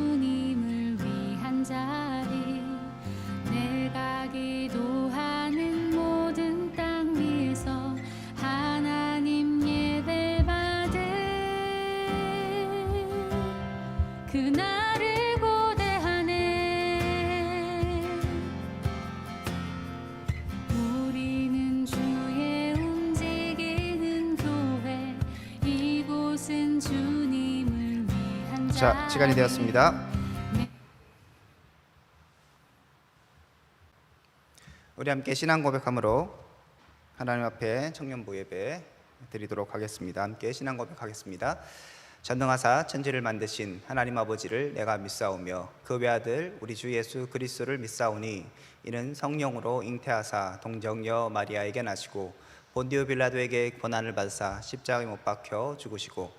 주님을 위한 자리, 내가 기도하는 모든 땅 위에서 하나님 예배 받을 그날을 고대하네. 우리는 주의 움직이는 교회, 이곳은 주님을 위한 자리. 자, 시간이 되었습니다. 우리 함께 신앙 고백함으로 하나님 앞에 청년부 예배 드리도록 하겠습니다. 함께 신앙 고백하겠습니다. 전능하사 천지를 만드신 하나님 아버지를 내가 믿사오며 그 외아들 우리 주 예수 그리스도를 믿사오니 이는 성령으로 잉태하사 동정녀 마리아에게 나시고 본디오 빌라도에게 고난을 받으사 십자가에 못 박혀 죽으시고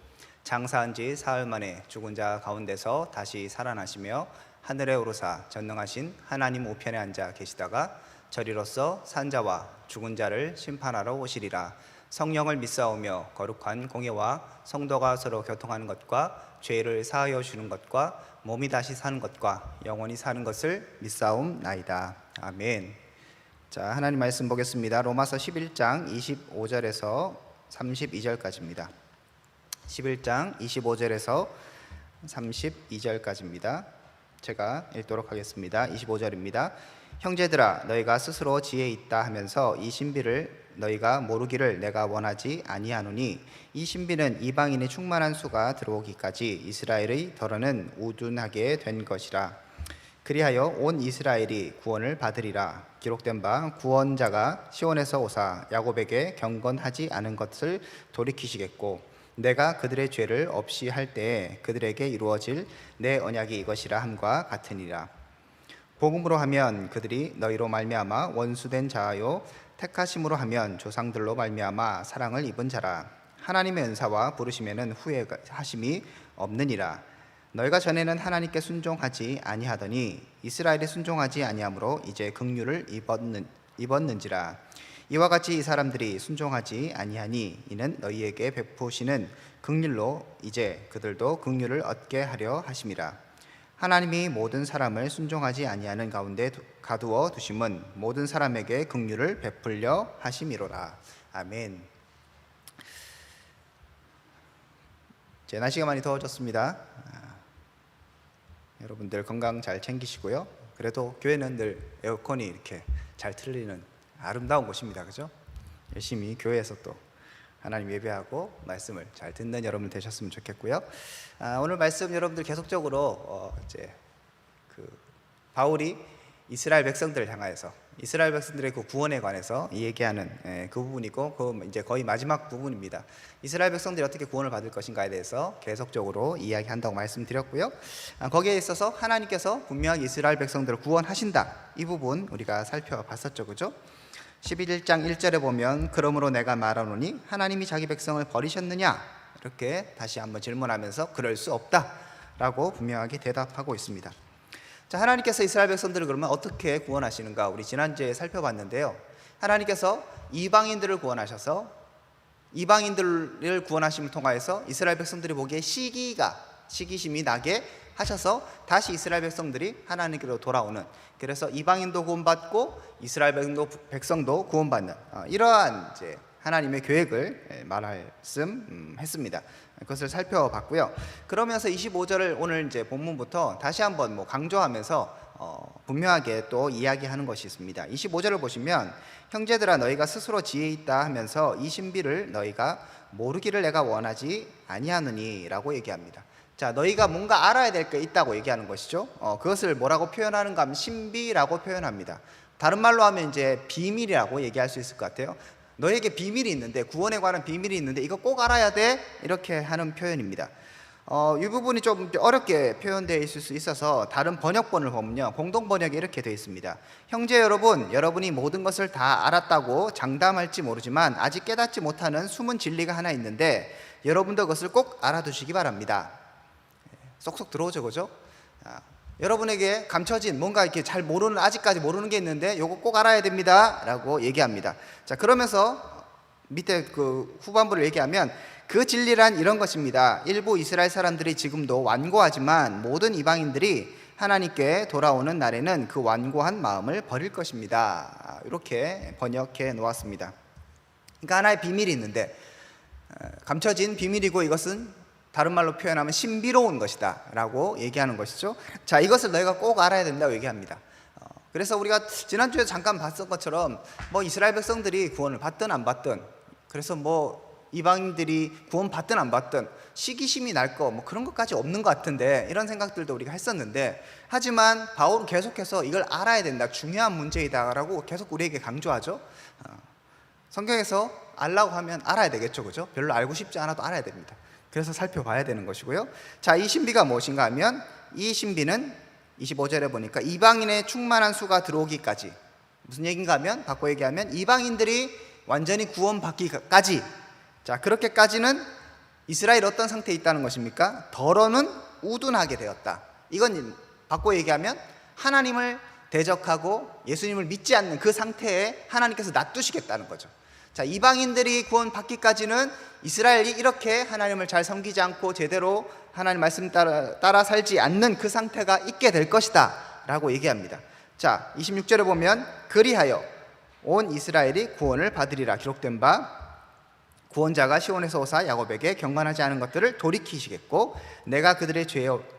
장사한 지 사흘 만에 죽은 자 가운데서 다시 살아나시며 하늘에 오르사 전능하신 하나님 우편에 앉아 계시다가 저리로서 산자와 죽은 자를 심판하러 오시리라. 성령을 믿사오며 거룩한 공예와 성도가 서로 교통하는 것과 죄를 사하여 주는 것과 몸이 다시 사는 것과 영원히 사는 것을 믿사옵나이다. 아멘. 자, 하나님 말씀 보겠습니다. 로마서 11장 25절에서 32절까지입니다. 11장 25절에서 32절까지입니다. 제가 읽도록 하겠습니다. 25절입니다. 형제들아, 너희가 스스로 지혜 있다 하면서 이 신비를 너희가 모르기를 내가 원하지 아니하노니 이 신비는 이방인의 충만한 수가 들어오기까지 이스라엘의 덜어는 우둔하게 된 것이라. 그리하여 온 이스라엘이 구원을 받으리라. 기록된 바 구원자가 시온에서 오사 야곱에게 경건하지 않은 것을 돌이키시겠고 내가 그들의 죄를 없이 할 때에 그들에게 이루어질 내 언약이 이것이라 함과 같으니라. 복음으로 하면 그들이 너희로 말미암아 원수된 자요, 택하심으로 하면 조상들로 말미암아 사랑을 입은 자라. 하나님의 은사와 부르심에는 후회하심이 없느니라. 너희가 전에는 하나님께 순종하지 아니하더니 이스라엘에 순종하지 아니하므로 이제 긍휼을 입었는지라. 이와 같이 이 사람들이 순종하지 아니하니 이는 너희에게 베푸시는 긍휼로 이제 그들도 긍휼을 얻게 하려 하심이라. 하나님이 모든 사람을 순종하지 아니하는 가운데 가두어 두심은 모든 사람에게 긍휼을 베풀려 하심이로라. 아멘. 이제 날씨가 많이 더워졌습니다. 여러분들 건강 잘 챙기시고요. 그래도 교회는 늘 에어컨이 이렇게 잘 틀리는 아름다운 곳입니다. 그죠? 열심히 교회에서 또 하나님 예배하고 말씀을 잘 듣는 여러분 되셨으면 좋겠고요. 오늘 말씀 여러분들 계속적으로 이제 바울이 이스라엘 백성들을 향하여서 이스라엘 백성들의 그 구원에 관해서 얘기하는 그 부분이고, 그 이제 거의 마지막 부분입니다. 이스라엘 백성들이 어떻게 구원을 받을 것인가에 대해서 계속적으로 이야기한다고 말씀드렸고요. 거기에 있어서 하나님께서 분명히 이스라엘 백성들을 구원하신다, 이 부분 우리가 살펴봤었죠, 그죠? 11장 1절에 보면 그러므로 내가 말하노니 하나님이 자기 백성을 버리셨느냐, 이렇게 다시 한번 질문하면서 그럴 수 없다 라고 분명하게 대답하고 있습니다. 자, 하나님께서 이스라엘 백성들을 그러면 어떻게 구원하시는가, 우리 지난주에 살펴봤는데요. 하나님께서 이방인들을 구원하셔서 이방인들을 구원하심을 통하여서 이스라엘 백성들이 보기에 시기심이 나게 하셔서 다시 이스라엘 백성들이 하나님께로 돌아오는, 그래서 이방인도 구원받고 이스라엘 백성도 구원받는 이러한 이제 하나님의 계획을 말씀했습니다. 그것을 살펴봤고요. 그러면서 25절을 오늘 이제 본문부터 다시 한번 강조하면서 분명하게 또 이야기하는 것이 있습니다. 25절을 보시면 형제들아, 너희가 스스로 지혜 있다 하면서 이 신비를 너희가 모르기를 내가 원하지 아니하느니 라고 얘기합니다. 자, 너희가 뭔가 알아야 될 게 있다고 얘기하는 것이죠. 그것을 뭐라고 표현하는가 하면 신비라고 표현합니다. 다른 말로 하면 이제 비밀이라고 얘기할 수 있을 것 같아요. 너에게 비밀이 있는데, 구원에 관한 비밀이 있는데 이거 꼭 알아야 돼, 이렇게 하는 표현입니다. 이 부분이 좀 어렵게 표현되어 있을 수 있어서 다른 번역본을 보면요, 공동 번역에 이렇게 되어 있습니다. 형제 여러분, 여러분이 모든 것을 다 알았다고 장담할지 모르지만 아직 깨닫지 못하는 숨은 진리가 하나 있는데 여러분도 그것을 꼭 알아두시기 바랍니다. 쏙쏙 들어오죠, 그죠? 여러분에게 감춰진 뭔가 이렇게 잘 모르는, 아직까지 모르는 게 있는데 요거 꼭 알아야 됩니다 라고 얘기합니다. 자, 그러면서 밑에 그 후반부를 얘기하면 그 진리란 이런 것입니다. 일부 이스라엘 사람들이 지금도 완고하지만 모든 이방인들이 하나님께 돌아오는 날에는 그 완고한 마음을 버릴 것입니다. 이렇게 번역해 놓았습니다. 그러니까 하나의 비밀이 있는데 감춰진 비밀이고 이것은 다른 말로 표현하면 신비로운 것이다 라고 얘기하는 것이죠. 자, 이것을 너희가 꼭 알아야 된다고 얘기합니다. 그래서 우리가 지난주에 잠깐 봤던 것처럼 뭐 이스라엘 백성들이 구원을 받든 안 받든, 그래서 뭐 이방인들이 구원 받든 안 받든 시기심이 날 거 뭐 그런 것까지 없는 것 같은데, 이런 생각들도 우리가 했었는데, 하지만 바울은 계속해서 이걸 알아야 된다, 중요한 문제이다라고 계속 우리에게 강조하죠. 성경에서 알라고 하면 알아야 되겠죠, 그죠? 별로 알고 싶지 않아도 알아야 됩니다. 그래서 살펴봐야 되는 것이고요. 자, 이 신비가 무엇인가 하면, 이 신비는 25절에 보니까 이방인의 충만한 수가 들어오기까지, 무슨 얘기인가 하면, 바꿔 얘기하면 이방인들이 완전히 구원받기까지, 자, 그렇게까지는 이스라엘 어떤 상태에 있다는 것입니까? 더러는 우둔하게 되었다. 이건 바꿔 얘기하면 하나님을 대적하고 예수님을 믿지 않는 그 상태에 하나님께서 놔두시겠다는 거죠. 자, 이방인들이 구원받기까지는 이스라엘이 이렇게 하나님을 잘 섬기지 않고 제대로 하나님 말씀 따라 살지 않는 그 상태가 있게 될 것이다 라고 얘기합니다. 자, 26절에 보면 그리하여 온 이스라엘이 구원을 받으리라 기록된 바, 구원자가 시온에서 오사 야곱에게 경건하지 않은 것들을 돌이키시겠고 내가 그들의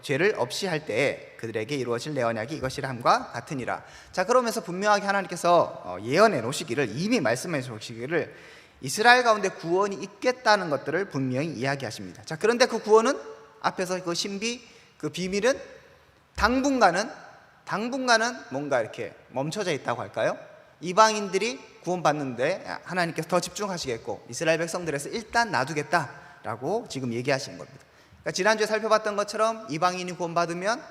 죄를 없이 할 때에 그들에게 이루어질 내 언약이 이것이라 함과 같으니라. 자, 그러면서 분명하게 하나님께서 예언해 놓으시기를, 이미 말씀해 놓으시기를 이스라엘 가운데 구원이 있겠다는 것들을 분명히 이야기하십니다. 자, 그런데 그 구원은 앞에서 그 신비, 그 비밀은 당분간은 뭔가 이렇게 멈춰져 있다고 할까요? 이방인들이 구원받는데 하나님께서 더 집중하시겠고 이스라엘 백성들에서 일단 놔두겠다라고 지금 얘기하시는 겁니다. 그러니까 지난주에 살펴봤던 것처럼 이방인이 구원받으면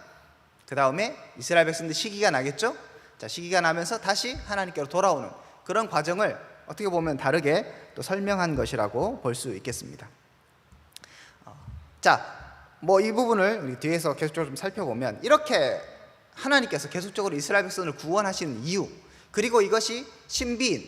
그 다음에 이스라엘 백성들 시기가 나겠죠. 자, 시기가 나면서 다시 하나님께로 돌아오는 그런 과정을 어떻게 보면 다르게 또 설명한 것이라고 볼 수 있겠습니다. 자, 뭐 이 부분을 우리 뒤에서 계속적으로 좀 살펴보면, 이렇게 하나님께서 계속적으로 이스라엘 백성을 구원하시는 이유, 그리고 이것이 신비인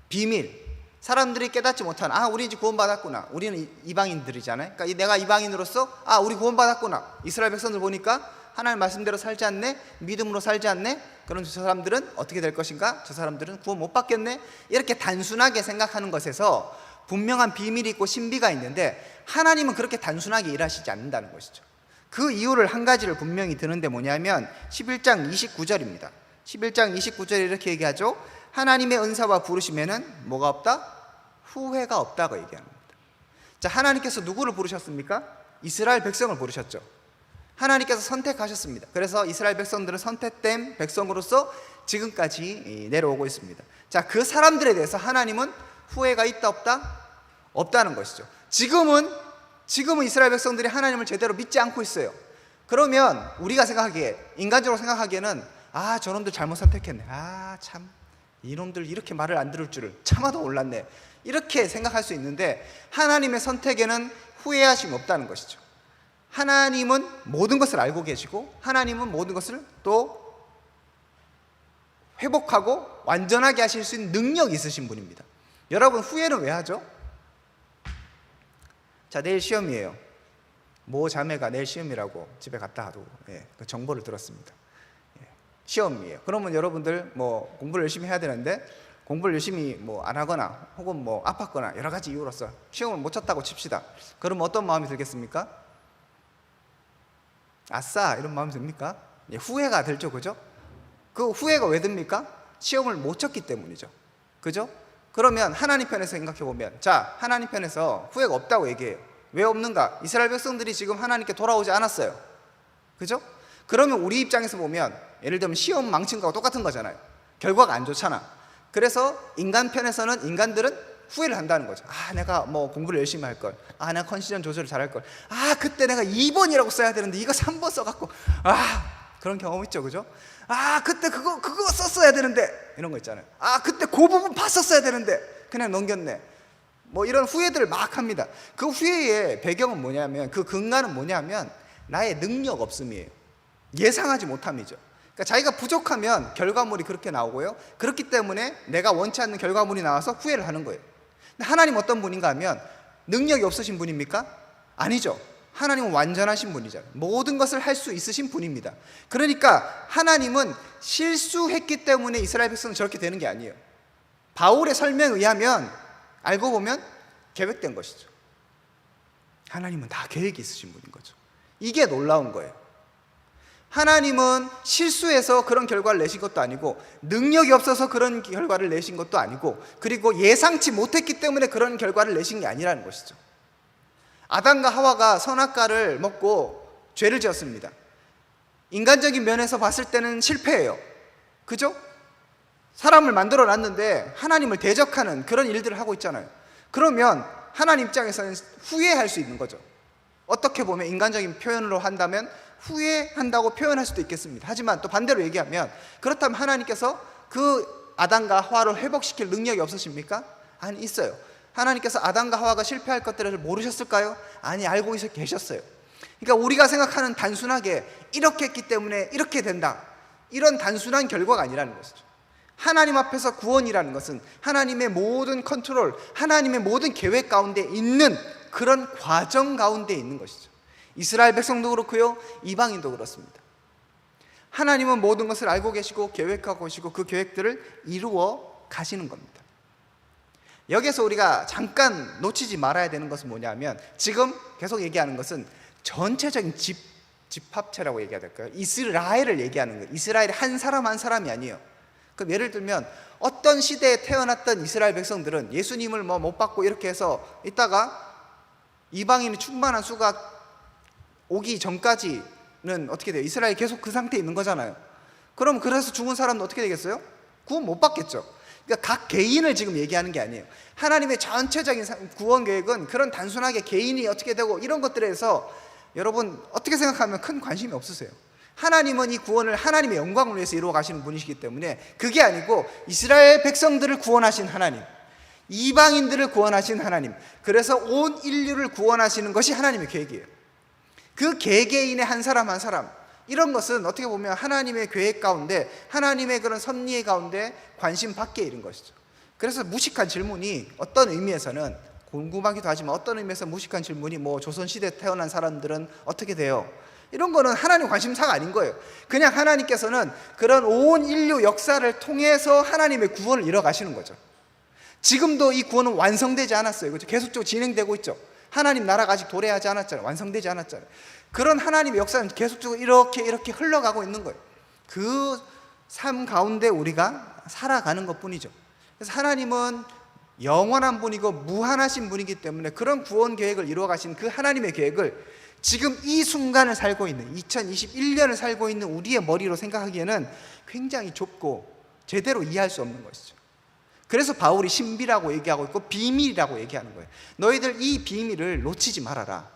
비밀, 사람들이 깨닫지 못한, 우리 이제 구원받았구나, 우리는 이방인들이잖아요. 그러니까 내가 이방인으로서 우리 구원받았구나, 이스라엘 백성들 보니까 하나님 말씀대로 살지 않네, 믿음으로 살지 않네, 그럼 저 사람들은 어떻게 될 것인가, 저 사람들은 구원 못 받겠네, 이렇게 단순하게 생각하는 것에서 분명한 비밀이 있고 신비가 있는데, 하나님은 그렇게 단순하게 일하시지 않는다는 것이죠. 그 이유를 한 가지를 분명히 드는데 뭐냐면 11장 29절입니다. 11장 29절에 이렇게 얘기하죠. 하나님의 은사와 부르심에는 뭐가 없다? 후회가 없다고 얘기합니다. 자, 하나님께서 누구를 부르셨습니까? 이스라엘 백성을 부르셨죠. 하나님께서 선택하셨습니다. 그래서 이스라엘 백성들은 선택된 백성으로서 지금까지 내려오고 있습니다. 자, 그 사람들에 대해서 하나님은 후회가 있다 없다? 없다는 것이죠. 지금은 이스라엘 백성들이 하나님을 제대로 믿지 않고 있어요. 그러면 우리가 생각하기에, 인간적으로 생각하기에는 저놈들 잘못 선택했네, 참 이놈들 이렇게 말을 안 들을 줄을 차마도 몰랐네, 이렇게 생각할 수 있는데, 하나님의 선택에는 후회하심이 없다는 것이죠. 하나님은 모든 것을 알고 계시고 하나님은 모든 것을 또 회복하고 완전하게 하실 수 있는 능력이 있으신 분입니다. 여러분, 후회는 왜 하죠? 자, 내일 시험이에요. 모 자매가 내일 시험이라고 집에 갔다 하고 그 정보를 들었습니다. 시험이에요. 그러면 여러분들 뭐 공부를 열심히 해야 되는데, 공부를 열심히 뭐 안 하거나 혹은 뭐 아팠거나 여러 가지 이유로서 시험을 못 쳤다고 칩시다. 그러면 어떤 마음이 들겠습니까? 아싸, 이런 마음이 듭니까? 후회가 들죠, 그죠? 그 후회가 왜 듭니까? 시험을 못 쳤기 때문이죠, 그죠? 그러면 하나님 편에서 생각해 보면, 자, 하나님 편에서 후회가 없다고 얘기해요. 왜 없는가? 이스라엘 백성들이 지금 하나님께 돌아오지 않았어요, 그죠? 그러면 우리 입장에서 보면, 예를 들면 시험 망친 거하고 똑같은 거잖아요. 결과가 안 좋잖아. 그래서 인간 편에서는, 인간들은 후회를 한다는 거죠. 내가 뭐 공부를 열심히 할 걸, 내가 컨디션 조절을 잘할 걸, 그때 내가 2번이라고 써야 되는데 이거 3번 써갖고, 그런 경험 있죠, 그죠? 그때 그거 썼어야 되는데, 이런 거 있잖아요. 그때 그 부분 봤었어야 되는데 그냥 넘겼네, 뭐 이런 후회들을 막 합니다. 그 후회의 배경은 뭐냐면, 그 근간은 뭐냐면 나의 능력 없음이에요. 예상하지 못함이죠. 그러니까 자기가 부족하면 결과물이 그렇게 나오고요, 그렇기 때문에 내가 원치 않는 결과물이 나와서 후회를 하는 거예요. 근데 하나님 어떤 분인가 하면, 능력이 없으신 분입니까? 아니죠. 하나님은 완전하신 분이잖아요. 모든 것을 할 수 있으신 분입니다. 그러니까 하나님은 실수했기 때문에 이스라엘 백성은 저렇게 되는 게 아니에요. 바울의 설명에 의하면 알고 보면 계획된 것이죠. 하나님은 다 계획이 있으신 분인 거죠. 이게 놀라운 거예요. 하나님은 실수해서 그런 결과를 내신 것도 아니고, 능력이 없어서 그런 결과를 내신 것도 아니고, 그리고 예상치 못했기 때문에 그런 결과를 내신 게 아니라는 것이죠. 아담과 하와가 선악과를 먹고 죄를 지었습니다. 인간적인 면에서 봤을 때는 실패예요. 그죠? 사람을 만들어 놨는데 하나님을 대적하는 그런 일들을 하고 있잖아요. 그러면 하나님 입장에서는 후회할 수 있는 거죠. 어떻게 보면 인간적인 표현으로 한다면 후회한다고 표현할 수도 있겠습니다. 하지만 또 반대로 얘기하면, 그렇다면 하나님께서 그 아담과 하와를 회복시킬 능력이 없으십니까? 아니, 있어요. 하나님께서 아담과 하와가 실패할 것들을 모르셨을까요? 아니, 알고 계셨어요. 그러니까 우리가 생각하는 단순하게 이렇게 했기 때문에 이렇게 된다, 이런 단순한 결과가 아니라는 것이죠. 하나님 앞에서 구원이라는 것은 하나님의 모든 컨트롤, 하나님의 모든 계획 가운데 있는 그런 과정 가운데 있는 것이죠. 이스라엘 백성도 그렇고요, 이방인도 그렇습니다. 하나님은 모든 것을 알고 계시고 계획하고 계시고 그 계획들을 이루어 가시는 겁니다. 여기서 우리가 잠깐 놓치지 말아야 되는 것은 뭐냐면, 지금 계속 얘기하는 것은 전체적인 집합체라고 얘기해야 될까요? 이스라엘을 얘기하는 거예요. 이스라엘이 한 사람 한 사람이 아니에요. 그럼 예를 들면 어떤 시대에 태어났던 이스라엘 백성들은 예수님을 못 받고 이렇게 해서 있다가 이방인이 충만한 수가 오기 전까지는 어떻게 돼요? 이스라엘이 계속 그 상태에 있는 거잖아요. 그럼 그래서 죽은 사람은 어떻게 되겠어요? 구원 못 받겠죠. 그러니까 각 개인을 지금 얘기하는 게 아니에요. 하나님의 전체적인 구원 계획은 그런 단순하게 개인이 어떻게 되고 이런 것들에 대해서 여러분 어떻게 생각하면 큰 관심이 없으세요. 하나님은 이 구원을 하나님의 영광을 위해서 이루어 가시는 분이시기 때문에, 그게 아니고 이스라엘 백성들을 구원하신 하나님, 이방인들을 구원하신 하나님, 그래서 온 인류를 구원하시는 것이 하나님의 계획이에요. 그 개개인의 한 사람 한 사람, 이런 것은 어떻게 보면 하나님의 계획 가운데, 하나님의 그런 섭리 가운데 관심 밖에 있는 것이죠. 그래서 무식한 질문이 어떤 의미에서는 궁금하기도 하지만, 어떤 의미에서 무식한 질문이 조선시대에 태어난 사람들은 어떻게 돼요? 이런 거는 하나님 관심사가 아닌 거예요. 그냥 하나님께서는 그런 온 인류 역사를 통해서 하나님의 구원을 이뤄 가시는 거죠. 지금도 이 구원은 완성되지 않았어요. 그렇죠? 계속적으로 진행되고 있죠. 하나님 나라가 아직 도래하지 않았잖아요. 완성되지 않았잖아요. 그런 하나님의 역사는 계속적으로 이렇게 흘러가고 있는 거예요. 그 삶 가운데 우리가 살아가는 것 뿐이죠. 그래서 하나님은 영원한 분이고 무한하신 분이기 때문에 그런 구원 계획을 이루어 가신 그 하나님의 계획을 지금 이 순간을 살고 있는 2021년을 살고 있는 우리의 머리로 생각하기에는 굉장히 좁고 제대로 이해할 수 없는 것이죠. 그래서 바울이 신비라고 얘기하고 있고 비밀이라고 얘기하는 거예요. 너희들 이 비밀을 놓치지 말아라.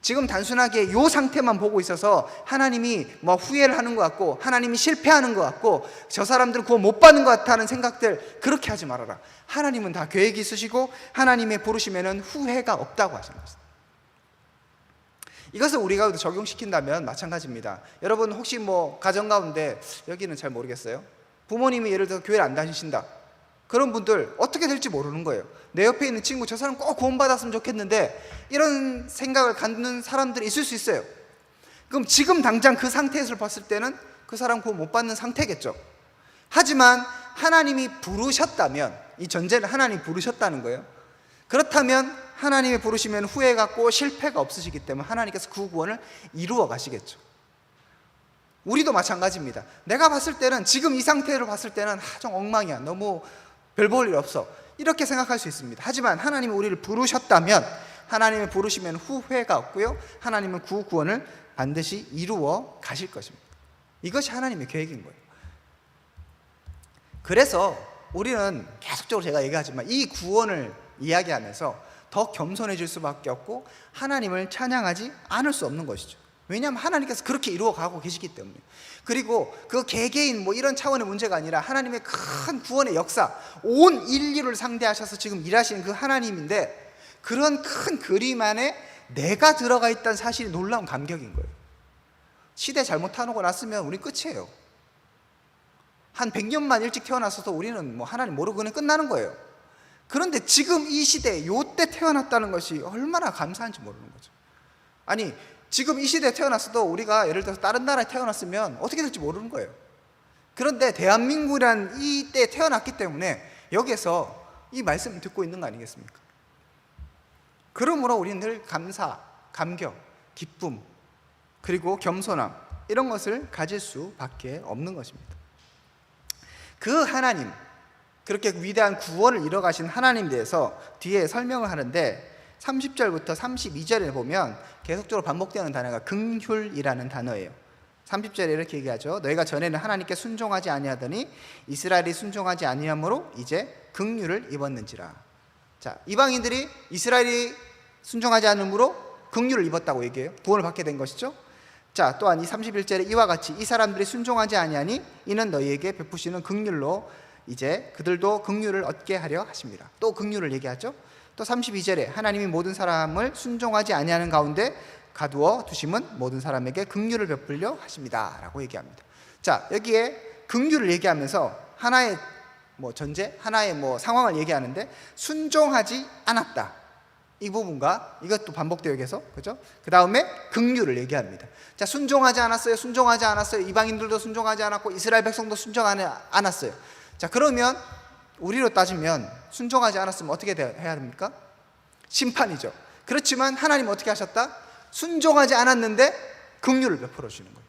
지금 단순하게 이 상태만 보고 있어서 하나님이 후회를 하는 것 같고, 하나님이 실패하는 것 같고, 저 사람들은 구원 못 받는 것 같다는 생각들, 그렇게 하지 말아라. 하나님은 다 계획이 있으시고 하나님의 부르심에는 후회가 없다고 하시는 것입니다. 이것을 우리가 적용시킨다면 마찬가지입니다. 여러분 혹시 가정 가운데, 여기는 잘 모르겠어요, 부모님이 예를 들어서 교회를 안 다니신다, 그런 분들 어떻게 될지 모르는 거예요. 내 옆에 있는 친구, 저 사람 꼭 구원받았으면 좋겠는데, 이런 생각을 갖는 사람들이 있을 수 있어요. 그럼 지금 당장 그 상태에서 봤을 때는 그 사람 구원 못 받는 상태겠죠. 하지만 하나님이 부르셨다면, 이 전제는 하나님이 부르셨다는 거예요. 그렇다면 하나님의 부르시면 후회가 없고 실패가 없으시기 때문에 하나님께서 그 구원을 이루어 가시겠죠. 우리도 마찬가지입니다. 내가 봤을 때는, 지금 이 상태로 봤을 때는 좀 엉망이야, 너무 별 볼 일 없어, 이렇게 생각할 수 있습니다. 하지만 하나님이 우리를 부르셨다면 하나님의 부르시면 후회가 없고요, 하나님은 그 구원을 반드시 이루어 가실 것입니다. 이것이 하나님의 계획인 거예요. 그래서 우리는 계속적으로 제가 얘기하지만 이 구원을 이야기하면서 더 겸손해질 수밖에 없고 하나님을 찬양하지 않을 수 없는 것이죠. 왜냐하면 하나님께서 그렇게 이루어 가고 계시기 때문에. 그리고 그 개개인 이런 차원의 문제가 아니라 하나님의 큰 구원의 역사, 온 인류를 상대하셔서 지금 일하시는 그 하나님인데, 그런 큰 그림 안에 내가 들어가 있다는 사실이 놀라운 감격인 거예요. 시대 잘못 타놓고 났으면 우린 끝이에요. 한 100년만 일찍 태어났어도 우리는 하나님 모르고 그냥 끝나는 거예요. 그런데 지금 이 시대 요때 태어났다는 것이 얼마나 감사한지 모르는 거죠. 아니 지금 이 시대에 태어났어도 우리가 예를 들어서 다른 나라에 태어났으면 어떻게 될지 모르는 거예요. 그런데 대한민국이란 이때 태어났기 때문에 여기에서 이 말씀을 듣고 있는 거 아니겠습니까? 그러므로 우리는 늘 감사, 감격, 기쁨, 그리고 겸손함 이런 것을 가질 수밖에 없는 것입니다. 그 하나님, 그렇게 위대한 구원을 이뤄가신 하나님에 대해서 뒤에 설명을 하는데 30절부터 32절에 보면 계속적으로 반복되는 단어가 긍휼이라는 단어예요. 30절에 이렇게 얘기하죠. 너희가 전에는 하나님께 순종하지 아니하더니 이스라엘이 순종하지 아니함으로 이제 긍휼을 입었는지라. 자, 이방인들이 이스라엘이 순종하지 않음으로 긍휼을 입었다고 얘기해요. 구원을 받게 된 것이죠. 자, 또한 이 31절에 이와 같이 이 사람들이 순종하지 아니하니 이는 너희에게 베푸시는 긍휼로 이제 그들도 긍휼을 얻게 하려 하십니다. 또 긍휼을 얘기하죠. 또 32절에 하나님이 모든 사람을 순종하지 아니하는 가운데 가두어 두심은 모든 사람에게 긍휼을 베풀려 하십니다 라고 얘기합니다. 자, 여기에 긍휼을 얘기하면서 하나의 전제, 하나의 상황을 얘기하는데 순종하지 않았다 이 부분과 이것도 반복되어 여기서, 그죠? 그 다음에 긍휼을 얘기합니다. 자, 순종하지 않았어요. 순종하지 않았어요. 이방인들도 순종하지 않았고 이스라엘 백성도 순종하지 않았어요. 자, 그러면 우리로 따지면 순종하지 않았으면 어떻게 해야 됩니까? 심판이죠. 그렇지만 하나님 어떻게 하셨다? 순종하지 않았는데 긍휼을 베풀어 주는 거예요.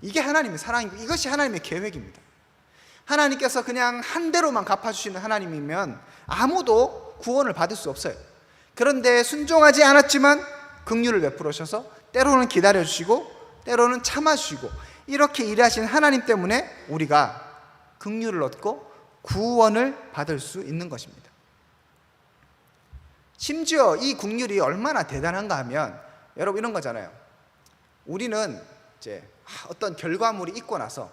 이게 하나님의 사랑이고 이것이 하나님의 계획입니다. 하나님께서 그냥 한 대로만 갚아주시는 하나님이면 아무도 구원을 받을 수 없어요. 그런데 순종하지 않았지만 긍휼을 베풀어 주셔서 때로는 기다려주시고 때로는 참아주시고 이렇게 일하신 하나님 때문에 우리가 긍휼을 얻고 구원을 받을 수 있는 것입니다. 심지어 이 긍휼이 얼마나 대단한가 하면 여러분 이런 거잖아요. 우리는 이제 어떤 결과물이 있고 나서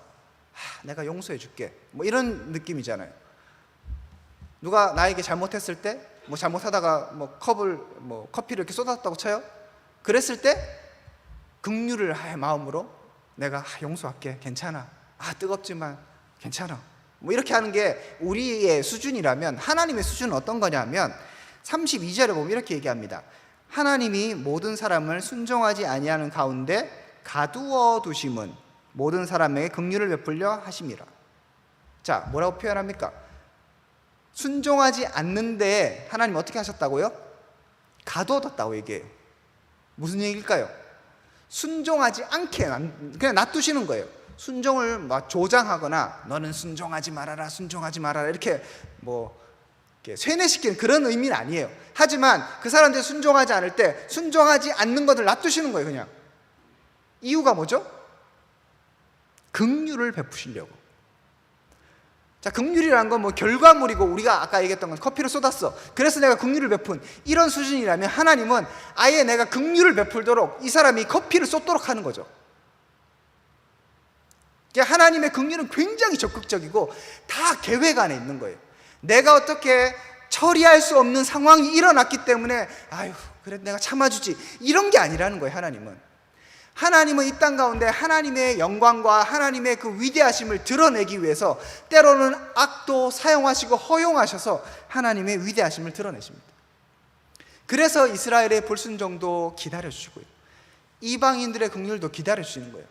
내가 용서해 줄게 이런 느낌이잖아요. 누가 나에게 잘못했을 때 잘못하다가 커피를 이렇게 쏟았다고 쳐요. 그랬을 때 긍휼을 마음으로 내가 용서할게, 괜찮아, 뜨겁지만 괜찮아 이렇게 하는 게 우리의 수준이라면 하나님의 수준은 어떤 거냐면 32절에 보면 이렇게 얘기합니다. 하나님이 모든 사람을 순종하지 아니하는 가운데 가두어 두심은 모든 사람에게 긍휼을 베풀려 하심이라. 자, 뭐라고 표현합니까? 순종하지 않는데 하나님 어떻게 하셨다고요? 가두어뒀다고 얘기해요. 무슨 얘기일까요? 순종하지 않게 그냥 놔두시는 거예요. 순종을 조장하거나 너는 순종하지 말아라, 순종하지 말아라 이렇게 세뇌시키는 그런 의미는 아니에요. 하지만 그 사람들이 순종하지 않을 때 순종하지 않는 것을 놔두시는 거예요. 그냥 이유가 뭐죠? 긍휼을 베푸시려고. 자, 긍휼이라는 건 결과물이고 우리가 아까 얘기했던 건 커피를 쏟았어. 그래서 내가 긍휼을 베푼 이런 수준이라면 하나님은 아예 내가 긍휼을 베풀도록 이 사람이 커피를 쏟도록 하는 거죠. 하나님의 긍휼은 굉장히 적극적이고 다 계획 안에 있는 거예요. 내가 어떻게 처리할 수 없는 상황이 일어났기 때문에 그래 내가 참아주지 이런 게 아니라는 거예요. 하나님은 이 땅 가운데 하나님의 영광과 하나님의 그 위대하심을 드러내기 위해서 때로는 악도 사용하시고 허용하셔서 하나님의 위대하심을 드러내십니다. 그래서 이스라엘의 불순종도 기다려주시고요, 이방인들의 긍휼도 기다려주시는 거예요.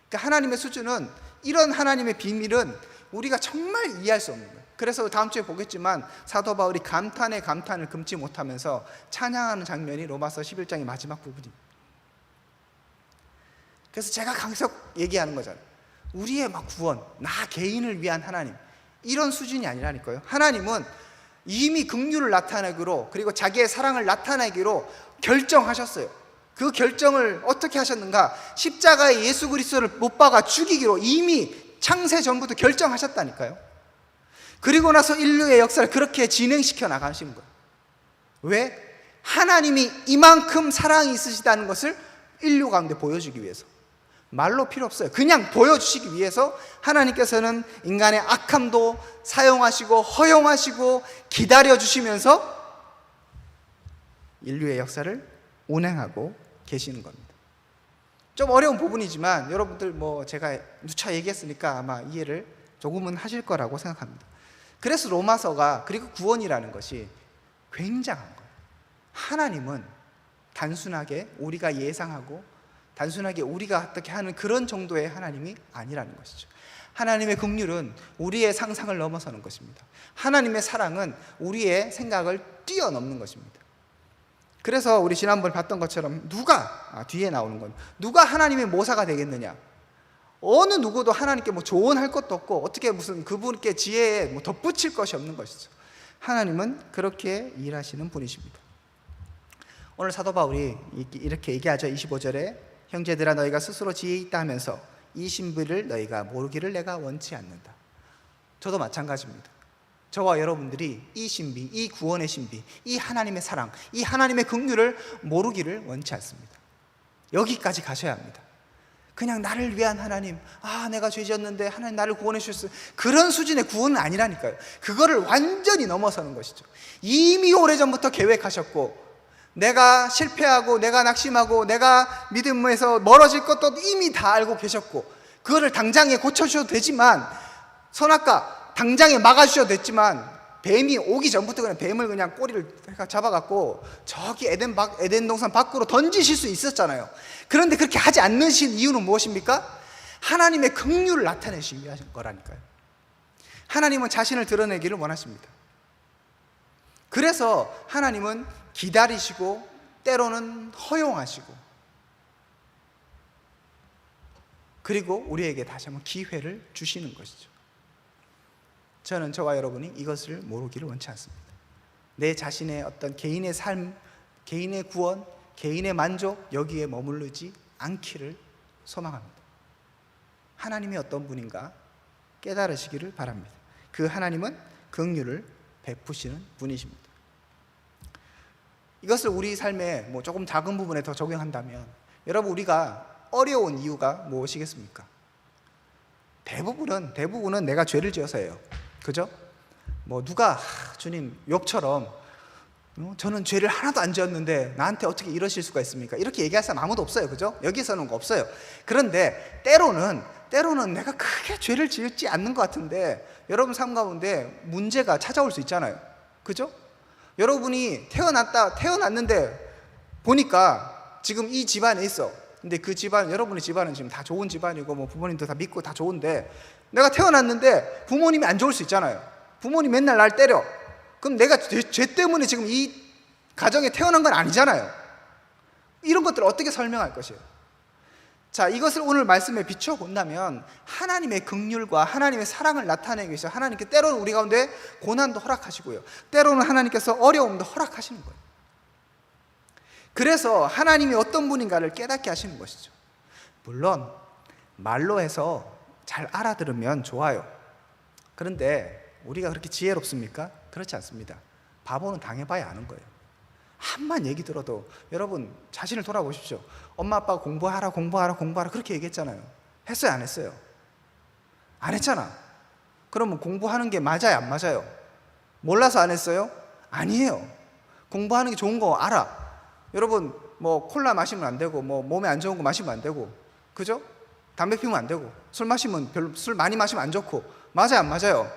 그러니까 하나님의 수준은, 이런 하나님의 비밀은 우리가 정말 이해할 수 없는 거예요. 그래서 다음 주에 보겠지만 사도 바울이 감탄에 감탄을 금치 못하면서 찬양하는 장면이 로마서 11장의 마지막 부분입니다. 그래서 제가 계속 얘기하는 거잖아요. 우리의 구원, 나 개인을 위한 하나님, 이런 수준이 아니라니까요. 하나님은 이미 긍휼을 나타내기로, 그리고 자기의 사랑을 나타내기로 결정하셨어요. 그 결정을 어떻게 하셨는가? 십자가에 예수 그리스도를 못 박아 죽이기로 이미 창세 전부터 결정하셨다니까요. 그리고 나서 인류의 역사를 그렇게 진행시켜 나가시는 거예요. 왜? 하나님이 이만큼 사랑이 있으시다는 것을 인류 가운데 보여주기 위해서. 말로 필요 없어요. 그냥 보여주시기 위해서 하나님께서는 인간의 악함도 사용하시고 허용하시고 기다려주시면서 인류의 역사를 운행하고 계시는 겁니다. 좀 어려운 부분이지만 여러분들 제가 누차 얘기했으니까 아마 이해를 조금은 하실 거라고 생각합니다. 그래서 로마서가, 그리고 구원이라는 것이 굉장한 거예요. 하나님은 단순하게 우리가 예상하고 단순하게 우리가 어떻게 하는 그런 정도의 하나님이 아니라는 것이죠. 하나님의 긍휼은 우리의 상상을 넘어서는 것입니다. 하나님의 사랑은 우리의 생각을 뛰어넘는 것입니다. 그래서 우리 지난번에 봤던 것처럼 뒤에 나오는 건 누가 하나님의 모사가 되겠느냐? 어느 누구도 하나님께 뭐 조언할 것도 없고 어떻게 무슨 그분께 지혜에 뭐 덧붙일 것이 없는 것이죠. 하나님은 그렇게 일하시는 분이십니다. 오늘 사도 바울이 이렇게 얘기하죠. 25절에 형제들아 너희가 스스로 지혜 있다 하면서 이 신비를 너희가 모르기를 내가 원치 않는다. 저도 마찬가지입니다. 저와 여러분들이 이 신비, 이 구원의 신비, 이 하나님의 사랑, 이 하나님의 긍휼을 모르기를 원치 않습니다. 여기까지 가셔야 합니다. 그냥 나를 위한 하나님, 내가 죄지었는데 하나님 나를 구원해 주셨어요, 그런 수준의 구원은 아니라니까요. 그거를 완전히 넘어서는 것이죠. 이미 오래전부터 계획하셨고, 내가 실패하고 내가 낙심하고 내가 믿음에서 멀어질 것도 이미 다 알고 계셨고, 그거를 당장에 고쳐주셔도 되지만, 선악과 당장에 막아주셔도 됐지만, 뱀이 오기 전부터 그냥 뱀을 그냥 꼬리를 잡아갖고 저기 에덴 동산 밖으로 던지실 수 있었잖아요. 그런데 그렇게 하지 않으신 이유는 무엇입니까? 하나님의 긍휼을 나타내시기 위한 거라니까요. 하나님은 자신을 드러내기를 원하십니다. 그래서 하나님은 기다리시고 때로는 허용하시고, 그리고 우리에게 다시 한번 기회를 주시는 것이죠. 저는 저와 여러분이 이것을 모르기를 원치 않습니다. 내 자신의 어떤 개인의 삶, 개인의 구원, 개인의 만족, 여기에 머무르지 않기를 소망합니다. 하나님이 어떤 분인가 깨달으시기를 바랍니다. 그 하나님은 긍휼을 베푸시는 분이십니다. 이것을 우리 삶에 뭐 조금 작은 부분에 더 적용한다면, 여러분, 우리가 어려운 이유가 무엇이겠습니까? 대부분은 내가 죄를 지어서예요. 그죠? 뭐 누가 주님 욥처럼 저는 죄를 하나도 안 지었는데 나한테 어떻게 이러실 수가 있습니까? 이렇게 얘기할 사람 아무도 없어요. 그죠? 여기서는 없어요. 그런데 때로는 내가 크게 죄를 지었지 않는 것 같은데 여러분 삶 가운데 문제가 찾아올 수 있잖아요. 그죠? 여러분이 태어났는데 보니까 지금 이 집안에 있어. 근데 그 집안, 여러분의 집안은 지금 다 좋은 집안이고 뭐 부모님도 다 믿고 다 좋은데, 내가 태어났는데 부모님이 안 좋을 수 있잖아요. 부모님 맨날 날 때려. 그럼 내가 죄 때문에 지금 이 가정에 태어난 건 아니잖아요. 이런 것들을 어떻게 설명할 것이에요? 자, 이것을 오늘 말씀에 비춰본다면 하나님의 긍휼과 하나님의 사랑을 나타내기 위해서 하나님께 때로는 우리 가운데 고난도 허락하시고요, 때로는 하나님께서 어려움도 허락하시는 거예요. 그래서 하나님이 어떤 분인가를 깨닫게 하시는 것이죠. 물론 말로 해서 잘 알아들으면 좋아요. 그런데 우리가 그렇게 지혜롭습니까? 그렇지 않습니다. 바보는 당해봐야 아는 거예요. 한만 얘기 들어도, 여러분 자신을 돌아보십시오. 엄마 아빠가 공부하라 그렇게 얘기했잖아요. 했어요, 안 했어요? 안 했잖아. 그러면 공부하는 게 맞아요, 안 맞아요? 몰라서 안 했어요? 아니에요. 공부하는 게 좋은 거 알아. 여러분 뭐 콜라 마시면 안 되고, 뭐 몸에 안 좋은 거 마시면 안 되고, 그죠? 담배 피우면 안 되고, 술 마시면 술 많이 마시면 안 좋고, 맞아요, 안 맞아요?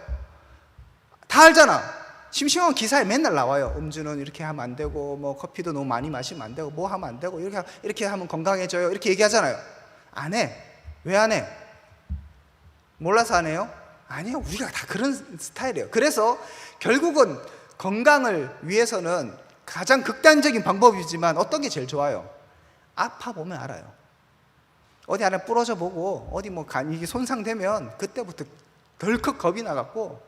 다 알잖아. 심심하면 기사에 맨날 나와요. 음주는 이렇게 하면 안 되고, 뭐 커피도 너무 많이 마시면 안 되고, 뭐 하면 안 되고, 이렇게 하면 건강해져요, 이렇게 얘기하잖아요. 안 해. 왜 안 해? 몰라서 안 해요? 아니에요. 우리가 다 그런 스타일이에요. 그래서 결국은 건강을 위해서는 가장 극단적인 방법이지만 어떤 게 제일 좋아요? 아파보면 알아요. 어디 하나 부러져 보고, 어디 뭐 이게 손상되면 그때부터 덜컥 겁이 나갖고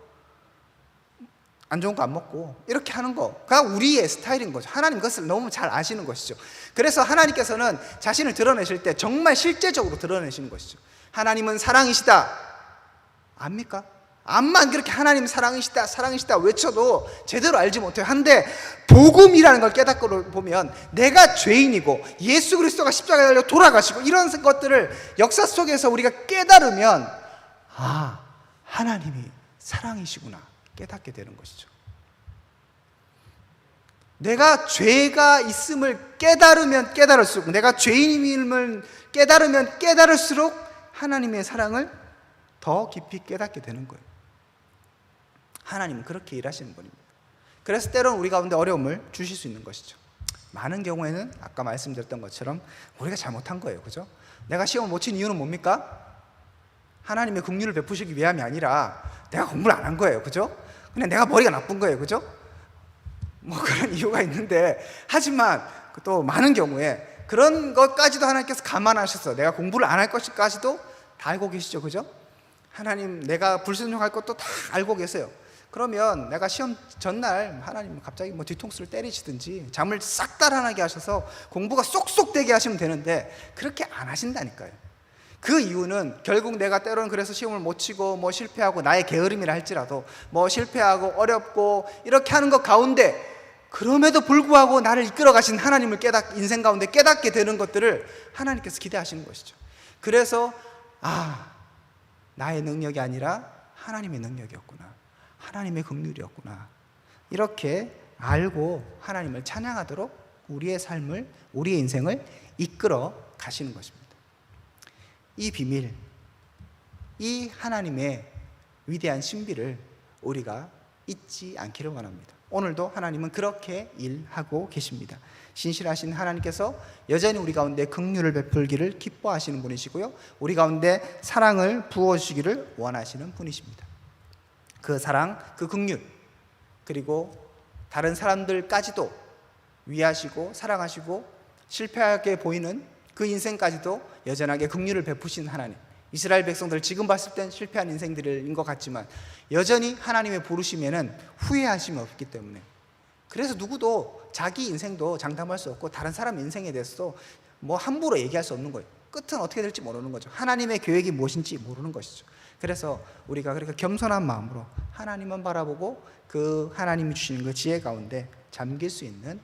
안 좋은 거 안 먹고 이렇게 하는 거가 우리의 스타일인 거죠. 하나님 그것을 너무 잘 아시는 것이죠. 그래서 하나님께서는 자신을 드러내실 때 정말 실제적으로 드러내시는 것이죠. 하나님은 사랑이시다. 압니까? 암만 그렇게 하나님 사랑이시다 외쳐도 제대로 알지 못해요. 한데 복음이라는 걸 깨닫고 보면 내가 죄인이고 예수 그리스도가 십자가에 달려 돌아가시고 이런 것들을 역사 속에서 우리가 깨달으면, 하나님이 사랑이시구나 깨닫게 되는 것이죠. 내가 죄가 있음을 깨달으면 깨달을수록, 내가 죄인임을 깨달으면 깨달을수록 하나님의 사랑을 더 깊이 깨닫게 되는 거예요. 하나님은 그렇게 일하시는 분입니다. 그래서 때로는 우리 가운데 어려움을 주실 수 있는 것이죠. 많은 경우에는 아까 말씀드렸던 것처럼 우리가 잘못한 거예요. 그죠? 내가 시험을 못 친 이유는 뭡니까? 하나님의 긍휼을 베푸시기 위함이 아니라 내가 공부를 안 한 거예요. 그죠? 그냥 내가 머리가 나쁜 거예요. 그죠? 뭐 그런 이유가 있는데, 하지만 또 많은 경우에 그런 것까지도 하나님께서 감안하셔서 내가 공부를 안 할 것까지도 다 알고 계시죠. 그죠? 하나님 내가 불순종할 것도 다 알고 계세요. 그러면 내가 시험 전날 하나님 갑자기 뭐 뒤통수를 때리시든지 잠을 싹 달아나게 하셔서 공부가 쏙쏙 되게 하시면 되는데 그렇게 안 하신다니까요. 그 이유는 결국 내가 때로는 그래서 시험을 못 치고 뭐 실패하고 나의 게으름이라 할지라도 뭐 실패하고 어렵고 이렇게 하는 것 가운데 그럼에도 불구하고 나를 이끌어 가신 하나님을 인생 가운데 깨닫게 되는 것들을 하나님께서 기대하시는 것이죠. 그래서 나의 능력이 아니라 하나님의 능력이었구나, 하나님의 긍휼이었구나, 이렇게 알고 하나님을 찬양하도록 우리의 삶을, 우리의 인생을 이끌어 가시는 것입니다. 이 비밀, 이 하나님의 위대한 신비를 우리가 잊지 않기를 원합니다. 오늘도 하나님은 그렇게 일하고 계십니다. 신실하신 하나님께서 여전히 우리 가운데 긍휼을 베풀기를 기뻐하시는 분이시고요, 우리 가운데 사랑을 부어주시기를 원하시는 분이십니다. 그 사랑, 그 긍휼, 그리고 다른 사람들까지도 위하시고 사랑하시고 실패하게 보이는 그 인생까지도 여전하게 긍휼을 베푸신 하나님, 이스라엘 백성들 지금 봤을 땐 실패한 인생들인 것 같지만 여전히 하나님의 부르심에는 후회하심이 없기 때문에, 그래서 누구도 자기 인생도 장담할 수 없고 다른 사람 인생에 대해서도 뭐 함부로 얘기할 수 없는 거예요. 끝은 어떻게 될지 모르는 거죠. 하나님의 계획이 무엇인지 모르는 것이죠. 그래서 우리가 그렇게 겸손한 마음으로 하나님만 바라보고 그 하나님이 주시는 그 지혜 가운데 잠길 수 있는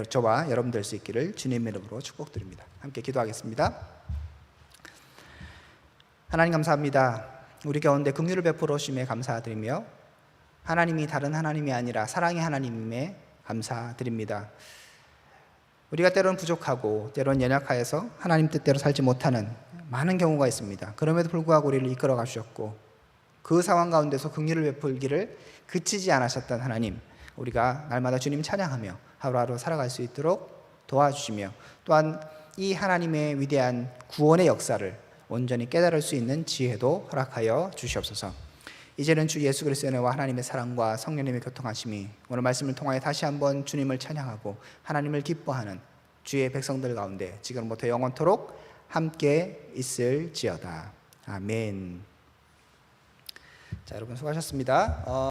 저와 여러분 될 수 있기를 주님의 이름으로 축복드립니다. 함께 기도하겠습니다. 하나님 감사합니다. 우리 가운데 긍휼을 베풀어 주심에 감사드리며 하나님이 다른 하나님이 아니라 사랑의 하나님에 감사드립니다. 우리가 때로는 부족하고 때로는 연약하여서 하나님 뜻대로 살지 못하는 많은 경우가 있습니다. 그럼에도 불구하고 우리를 이끌어 가주셨고 그 상황 가운데서 긍휼을 베풀기를 그치지 않으셨던 하나님, 우리가 날마다 주님 찬양하며 하루하루 살아갈 수 있도록 도와주시며 또한 이 하나님의 위대한 구원의 역사를 온전히 깨달을 수 있는 지혜도 허락하여 주시옵소서. 이제는 주 예수 그리스도의 은혜와 하나님의 사랑과 성령님의 교통하심이 오늘 말씀을 통하여 다시 한번 주님을 찬양하고 하나님을 기뻐하는 주의 백성들 가운데 지금부터 영원토록 함께 있을지어다. 아멘. 자, 여러분 수고하셨습니다.